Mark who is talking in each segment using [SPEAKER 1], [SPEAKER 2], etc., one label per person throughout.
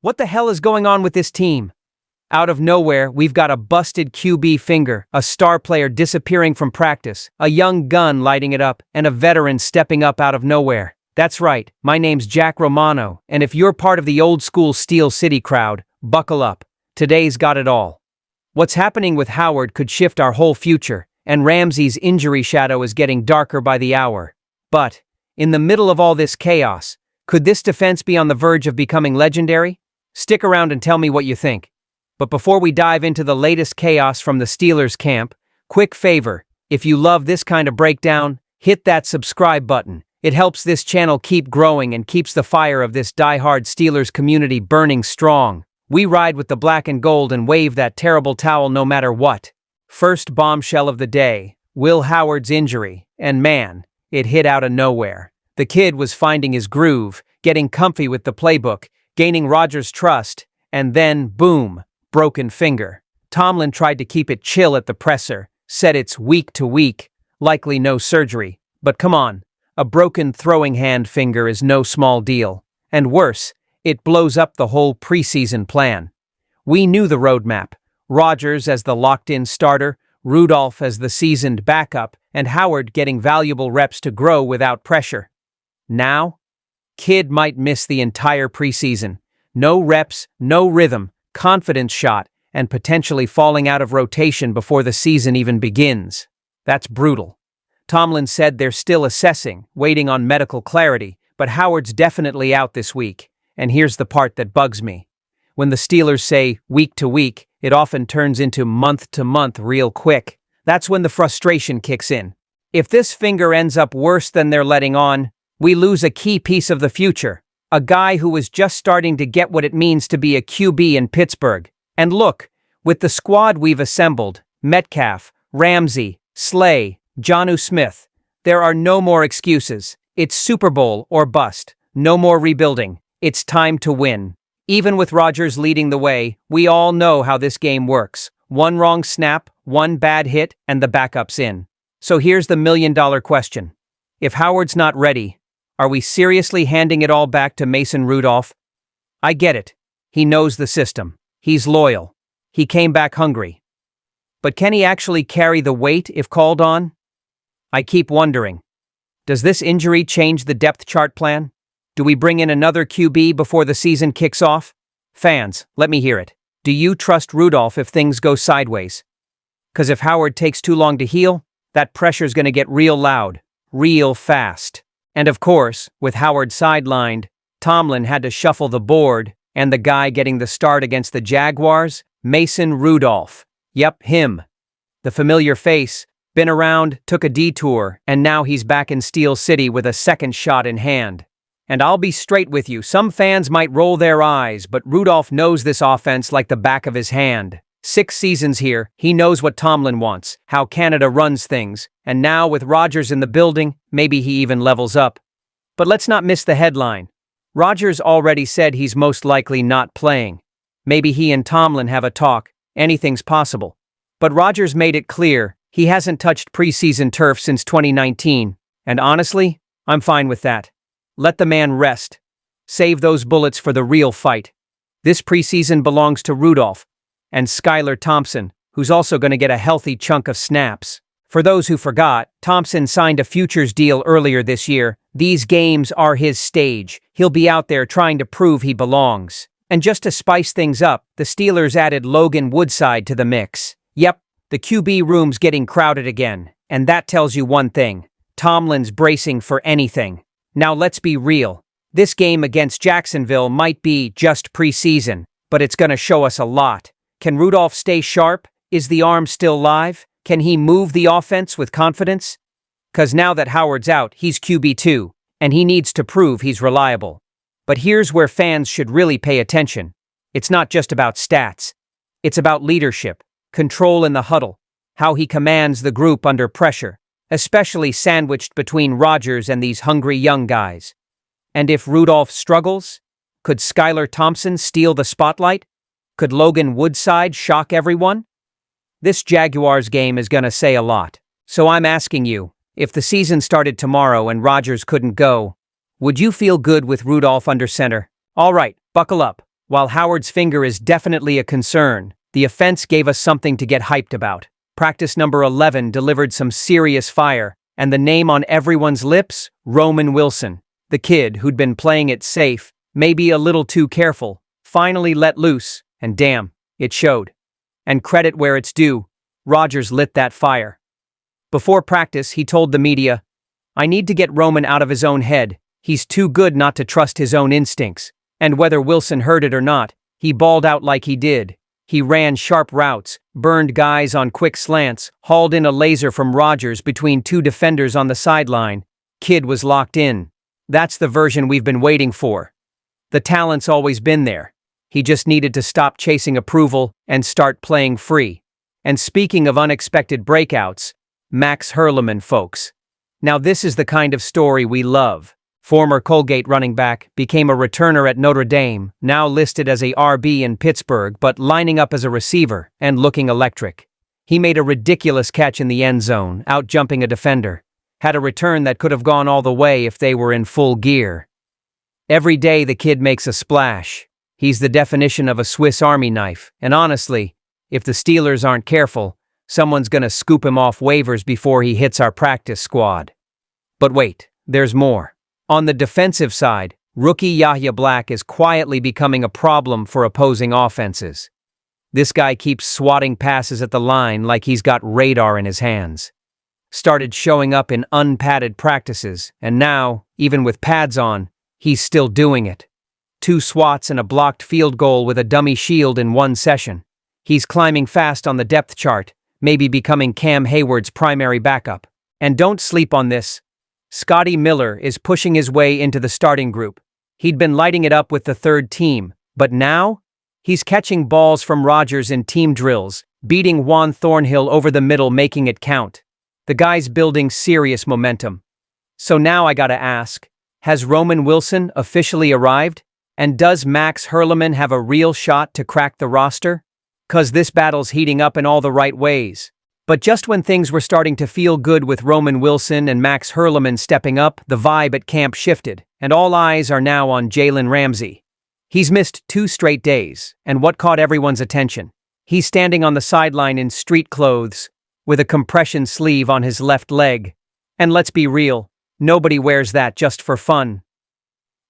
[SPEAKER 1] What the hell is going on with this team? Out of nowhere, we've got a busted QB finger, a star player disappearing from practice, a young gun lighting it up, and a veteran stepping up out of nowhere. That's right, my name's Jack Romano, and if you're part of the old-school Steel City crowd, buckle up. Today's got it all. What's happening with Howard could shift our whole future, and Ramsay's injury shadow is getting darker by the hour. But, in the middle of all this chaos, could this defense be on the verge of becoming legendary? Stick around and tell me what you think. But before we dive into the latest chaos from the Steelers camp, quick favor, if you love this kind of breakdown, hit that subscribe button. It helps this channel keep growing and keeps the fire of this die-hard Steelers community burning strong. We ride with the black and gold and wave that terrible towel no matter what. First bombshell of the day, Will Howard's injury, and man, it hit out of nowhere. The kid was finding his groove, getting comfy with the playbook, gaining Rodgers' trust, and then, boom, broken finger. Tomlin tried to keep it chill at the presser, said it's week to week, likely no surgery. But come on, a broken throwing hand finger is no small deal. And worse, it blows up the whole preseason plan. We knew the roadmap. Rodgers as the locked-in starter, Rudolph as the seasoned backup, and Howard getting valuable reps to grow without pressure. Now, kid might miss the entire preseason. No reps, no rhythm, confidence shot, and potentially falling out of rotation before the season even begins. That's brutal. Tomlin said they're still assessing, waiting on medical clarity, but Howard's definitely out this week. And here's the part that bugs me. When the Steelers say week to week, it often turns into month to month real quick. That's when the frustration kicks in. If this finger ends up worse than they're letting on, we lose a key piece of the future. A guy who was just starting to get what it means to be a QB in Pittsburgh. And look, with the squad we've assembled, Metcalf, Ramsay, Slay, JuJu Smith, there are no more excuses. It's Super Bowl or bust. No more rebuilding. It's time to win. Even with Rodgers leading the way, we all know how this game works. One wrong snap, one bad hit, and the backup's in. So here's the million-dollar question. If Howard's not ready, are we seriously handing it all back to Mason Rudolph? I get it. He knows the system. He's loyal. He came back hungry. But can he actually carry the weight if called on? I keep wondering. Does this injury change the depth chart plan? Do we bring in another QB before the season kicks off? Fans, let me hear it. Do you trust Rudolph if things go sideways? 'Cause if Howard takes too long to heal, that pressure's gonna get real loud, real fast. And of course, with Howard sidelined, Tomlin had to shuffle the board, and the guy getting the start against the Jaguars, Mason Rudolph. Yep, him. The familiar face, been around, took a detour, and now he's back in Steel City with a second shot in hand. And I'll be straight with you, some fans might roll their eyes, but Rudolph knows this offense like the back of his hand. 6 seasons here, he knows what Tomlin wants, how Canada runs things, and now with Rodgers in the building, maybe he even levels up. But let's not miss the headline. Rodgers already said he's most likely not playing. Maybe he and Tomlin have a talk, anything's possible. But Rodgers made it clear, he hasn't touched preseason turf since 2019, and honestly, I'm fine with that. Let the man rest. Save those bullets for the real fight. This preseason belongs to Rudolph and Skylar Thompson, who's also going to get a healthy chunk of snaps. For those who forgot, Thompson signed a futures deal earlier this year. These games are his stage. He'll be out there trying to prove he belongs. And just to spice things up, the Steelers added Logan Woodside to the mix. Yep, the QB room's getting crowded again. And that tells you one thing. Tomlin's bracing for anything. Now let's be real. This game against Jacksonville might be just preseason, but it's going to show us a lot. Can Rudolph stay sharp? Is the arm still live? Can he move the offense with confidence? 'Cause now that Howard's out, he's QB2, and he needs to prove he's reliable. But here's where fans should really pay attention. It's not just about stats. It's about leadership, control in the huddle, how he commands the group under pressure, especially sandwiched between Rodgers and these hungry young guys. And if Rudolph struggles, could Skylar Thompson steal the spotlight? Could Logan Woodside shock everyone? This Jaguars game is gonna say a lot. So I'm asking you, if the season started tomorrow and Rodgers couldn't go, would you feel good with Rudolph under center? All right, buckle up. While Howard's finger is definitely a concern, the offense gave us something to get hyped about. Practice number 11 delivered some serious fire, and the name on everyone's lips? Roman Wilson. The kid who'd been playing it safe, maybe a little too careful, finally let loose, and damn, it showed. And credit where it's due, Rodgers lit that fire. Before practice, he told the media, "I need to get Roman out of his own head. He's too good not to trust his own instincts." And whether Wilson heard it or not, he balled out like he did. He ran sharp routes, burned guys on quick slants, hauled in a laser from Rodgers between two defenders on the sideline. Kid was locked in. That's the version we've been waiting for. The talent's always been there. He just needed to stop chasing approval and start playing free. And speaking of unexpected breakouts, Max Hurleman, folks. Now this is the kind of story we love. Former Colgate running back, became a returner at Notre Dame, now listed as a RB in Pittsburgh but lining up as a receiver and looking electric. He made a ridiculous catch in the end zone, out-jumping a defender. Had a return that could have gone all the way if they were in full gear. Every day the kid makes a splash. He's the definition of a Swiss Army knife, and honestly, if the Steelers aren't careful, someone's gonna scoop him off waivers before he hits our practice squad. But wait, there's more. On the defensive side, rookie Yahya Black is quietly becoming a problem for opposing offenses. This guy keeps swatting passes at the line like he's got radar in his hands. Started showing up in unpadded practices, and now, even with pads on, he's still doing it. 2 swats and a blocked field goal with a dummy shield in one session. He's climbing fast on the depth chart, maybe becoming Cam Hayward's primary backup. And don't sleep on this. Scotty Miller is pushing his way into the starting group. He'd been lighting it up with the third team, but now? He's catching balls from Rodgers in team drills, beating Juan Thornhill over the middle, making it count. The guy's building serious momentum. So now I gotta ask, has Roman Wilson officially arrived? And does Max Hurleman have a real shot to crack the roster? 'Cause this battle's heating up in all the right ways. But just when things were starting to feel good with Roman Wilson and Max Hurleman stepping up, the vibe at camp shifted, and all eyes are now on Jaylen Ramsay. He's missed 2 straight days, and what caught everyone's attention? He's standing on the sideline in street clothes, with a compression sleeve on his left leg. And let's be real, nobody wears that just for fun.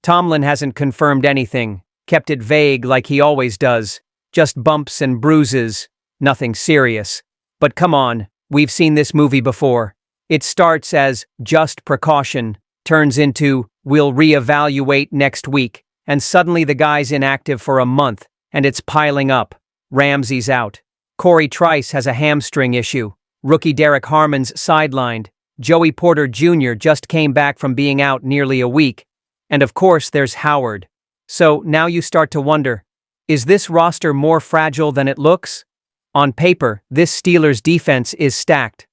[SPEAKER 1] Tomlin hasn't confirmed anything, kept it vague like he always does, just bumps and bruises, nothing serious. But come on, we've seen this movie before. It starts as just precaution, turns into we'll reevaluate next week, and suddenly the guy's inactive for a month, and it's piling up. Ramsay's out. Corey Trice has a hamstring issue. Rookie Derek Harmon's sidelined. Joey Porter Jr. just came back from being out nearly a week. And of course there's Howard. So now you start to wonder, is this roster more fragile than it looks? On paper, this Steelers defense is stacked.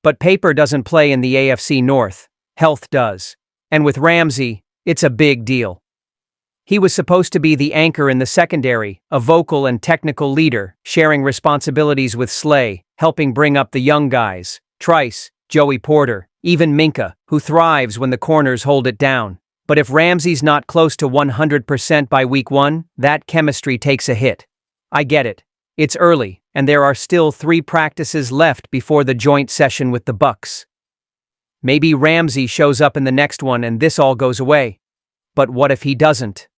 [SPEAKER 1] But paper doesn't play in the AFC North. Health does. And with Ramsay, it's a big deal. He was supposed to be the anchor in the secondary, a vocal and technical leader, sharing responsibilities with Slay, helping bring up the young guys, Trice, Joey Porter, even Minka, who thrives when the corners hold it down. But if Ramsay's not close to 100% by week 1, that chemistry takes a hit. I get it. It's early, and there are still 3 practices left before the joint session with the Bucs. Maybe Ramsay shows up in the next one and this all goes away. But what if he doesn't?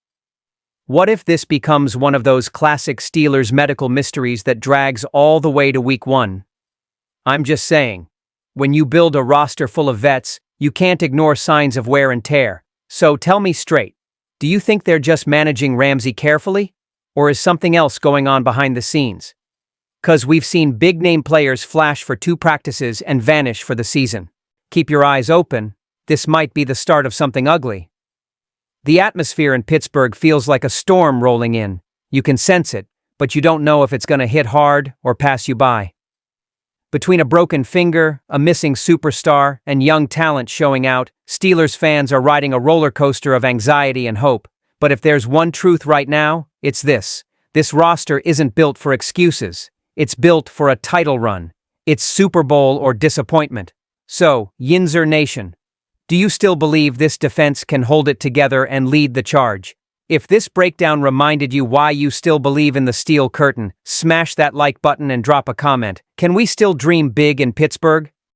[SPEAKER 1] What if this becomes one of those classic Steelers medical mysteries that drags all the way to week 1? I'm just saying, when you build a roster full of vets, you can't ignore signs of wear and tear. So tell me straight, do you think they're just managing Ramsay carefully? Or is something else going on behind the scenes? 'Cause we've seen big-name players flash for 2 practices and vanish for the season. Keep your eyes open, this might be the start of something ugly. The atmosphere in Pittsburgh feels like a storm rolling in. You can sense it, but you don't know if it's gonna hit hard or pass you by. Between a broken finger, a missing superstar, and young talent showing out, Steelers fans are riding a roller coaster of anxiety and hope. But if there's one truth right now, it's this. This roster isn't built for excuses. It's built for a title run. It's Super Bowl or disappointment. So, Yinzer Nation, do you still believe this defense can hold it together and lead the charge? If this breakdown reminded you why you still believe in the steel curtain, smash that like button and drop a comment. Can we still dream big in Pittsburgh?